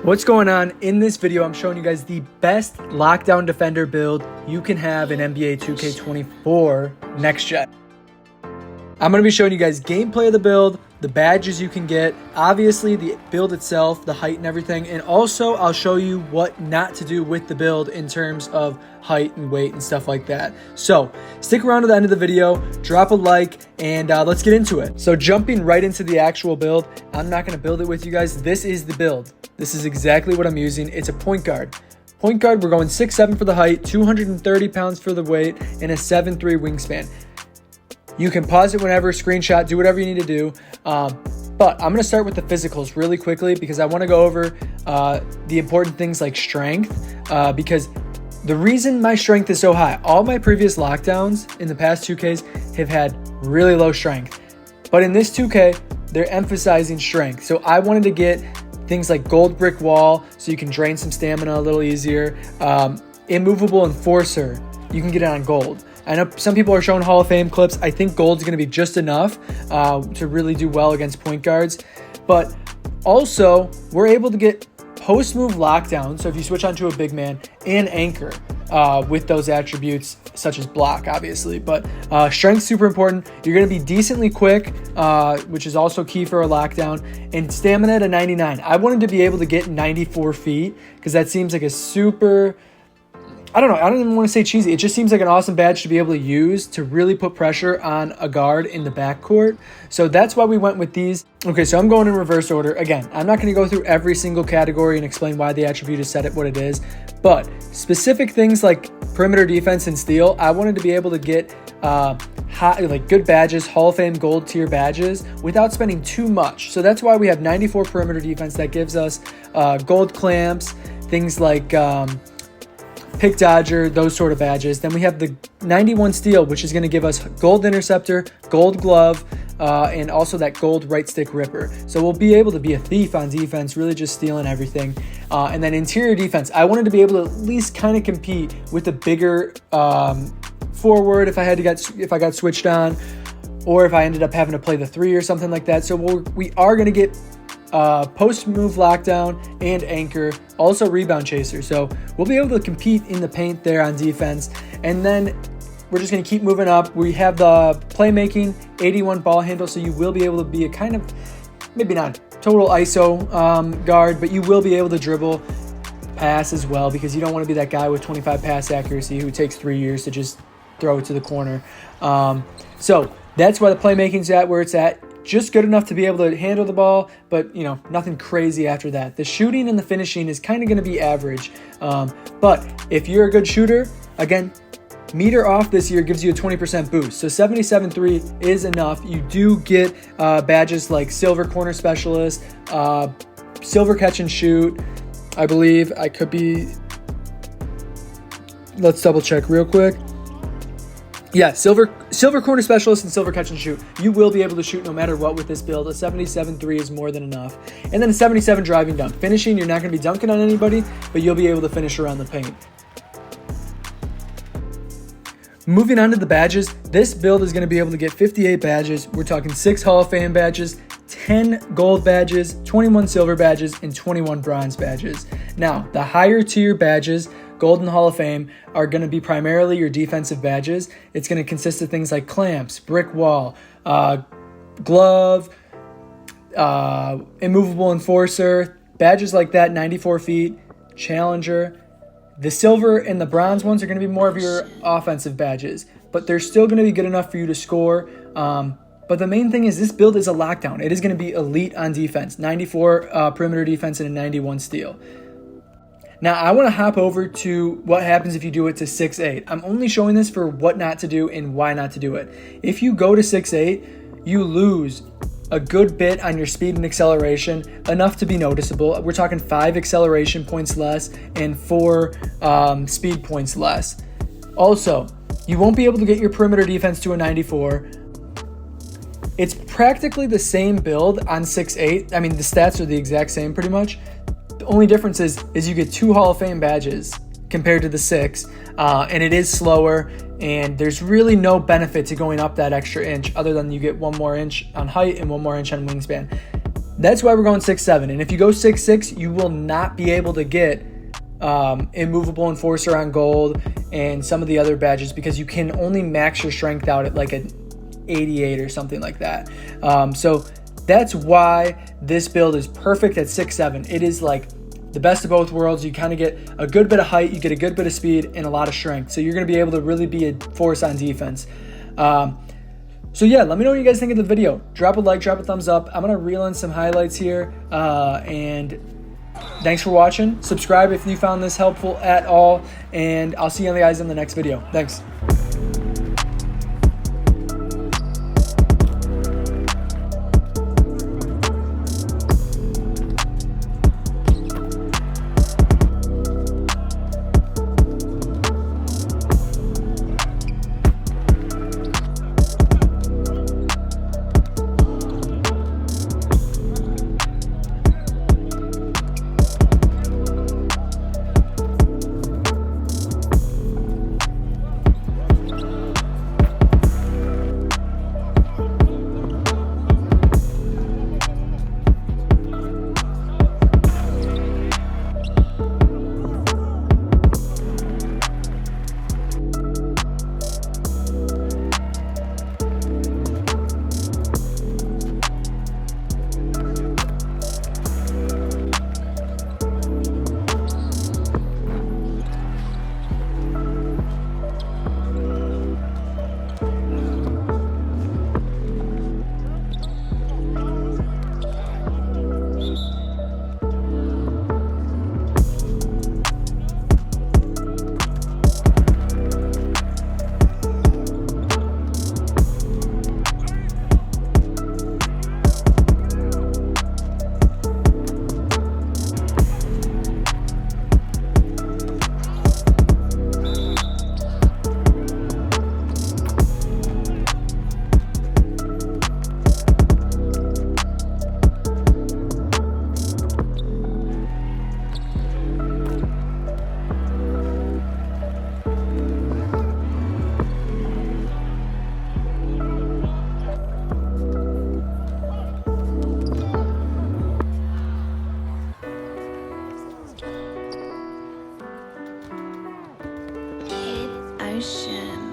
What's going on? In this video, I'm showing you guys the best lockdown defender build you can have in NBA 2K24 next gen. I'm going to be showing you guys gameplay of the build, the badges you can get, obviously the build itself, the height and everything, and also I'll show you what not to do with the build in terms of height and weight and stuff like that. So stick around to the end of the video, drop a like, and let's get into it. So jumping right into the actual build, I'm not going to build it with you guys. This is the build. This is exactly what I'm using. It's a point guard. Point guard, we're going 6'7" for the height, 230 pounds for the weight, and a 7'3" wingspan. You can pause it whenever, screenshot, do whatever you need to do. But I'm going to start with the physicals really quickly because I want to go over the important things like strength. Because the reason my strength is so high, all my previous lockdowns in the past 2Ks have had really low strength. But in this 2K, they're emphasizing strength. So I wanted to get things like gold brick wall so you can drain some stamina a little easier. Immovable enforcer, you can get it on gold. I know some people are showing Hall of Fame clips. I think gold's going to be just enough to really do well against point guards. But also, we're able to get post-move lockdown. So if you switch onto a big man and anchor with those attributes, such as block, obviously. But strength, super important. You're going to be decently quick, which is also key for a lockdown. And stamina at a 99. I wanted to be able to get 94 feet because that seems like a super... I don't even want to say cheesy. It just seems like an awesome badge to be able to use to really put pressure on a guard in the backcourt. So that's why we went with these. Okay, so I'm going in reverse order. Again, I'm not going to go through every single category and explain why the attribute is set at what it is. But specific things like perimeter defense and steal, I wanted to be able to get good badges, Hall of Fame gold tier badges without spending too much. So that's why we have 94 perimeter defense. That gives us gold clamps, things like... pick dodger, those sort of badges. Then we have the 91 steal, which is going to give us gold interceptor, gold glove, and also that gold right stick ripper. So we'll be able to be a thief on defense, really just stealing everything. And then interior defense, I wanted to be able to at least kind of compete with the bigger forward if I got switched on, or if I ended up having to play the 3 or something like that. So we are going to get post move lockdown and anchor, also rebound chaser. So we'll be able to compete in the paint there on defense. And then we're just going to keep moving up. We have the playmaking 81 ball handle. So you will be able to be a kind of, maybe not total ISO guard, but you will be able to dribble, pass as well, because you don't want to be that guy with 25 pass accuracy who takes 3 years to just throw it to the corner. So that's why the playmaking's at where it's at. Just good enough to be able to handle the ball, but nothing crazy after that. The shooting and the finishing is kind of going to be average. But if you're a good shooter, again, meter off this year gives you a 20% boost. So 77.3 is enough. You do get badges like silver corner specialist, silver catch and shoot. I believe I could be. Let's double check real quick. Yeah, silver corner specialist and silver catch and shoot. You will be able to shoot no matter what with this build. A 77.3 is more than enough. And then a 77 driving dunk. Finishing, you're not going to be dunking on anybody, but you'll be able to finish around the paint. Moving on to the badges, this build is going to be able to get 58 badges. We're talking 6 Hall of Fame badges, 10 gold badges, 21 silver badges, and 21 bronze badges. Now, the higher tier badges, Golden Hall of Fame, are going to be primarily your defensive badges. It's going to consist of things like clamps, brick wall, glove, immovable enforcer, badges like that, 94 feet, challenger. The silver and the bronze ones are going to be more of your offensive badges, but they're still going to be good enough for you to score. But the main thing is this build is a lockdown. It is going to be elite on defense, 94 perimeter defense and a 91 steal. Now, I want to hop over to what happens if you do it to 6'8". I'm only showing this for what not to do and why not to do it. If you go to 6'8", you lose a good bit on your speed and acceleration, enough to be noticeable. We're talking 5 acceleration points less and 4 speed points less. Also, you won't be able to get your perimeter defense to a 94. It's practically the same build on 6'8". I mean, the stats are the exact same pretty much. The only difference is you get 2 Hall of Fame badges compared to the 6, and it is slower, and there's really no benefit to going up that extra inch other than you get 1 more inch on height and 1 more inch on wingspan. that's why we're going 6'7". And if you go 6'6", you will not be able to get immovable enforcer on gold and some of the other badges, because you can only max your strength out at like an 88 or something like that. So that's why this build is perfect at 6'7". It is like the best of both worlds. You kind of get a good bit of height, you get a good bit of speed, and a lot of strength. So you're going to be able to really be a force on defense. So yeah, let me know what you guys think of the video. Drop a like, drop a thumbs up. I'm going to reel in some highlights here. And thanks for watching. Subscribe if you found this helpful at all. And I'll see you guys in the next video. Thanks. Ocean.